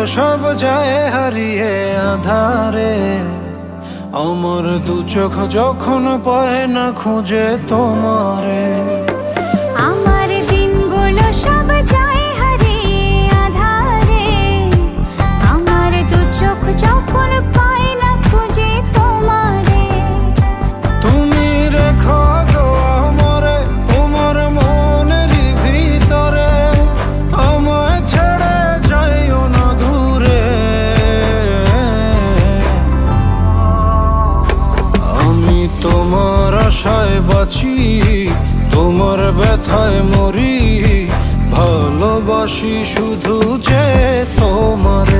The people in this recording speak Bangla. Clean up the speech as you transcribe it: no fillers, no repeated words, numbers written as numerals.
সব যায় হারিয়ে আধারে, আমার দু চোখ যখন পায় না খুঁজে তোমারে। আমার দিনগুলো সব যায় হারিয়ে আঁধারে, আমার দু চোখ যখন পায় না খুঁজে তোমারে। তুমি রেখো গো আমারে তোমার মনেরই ভিতরে, আমায় ছেড়ে যাইও না দূরে। আমি তোমার আশায় বাঁচি, তোমার ব্যথায় মরি, ভালোবাসি শুধু যে তোমার।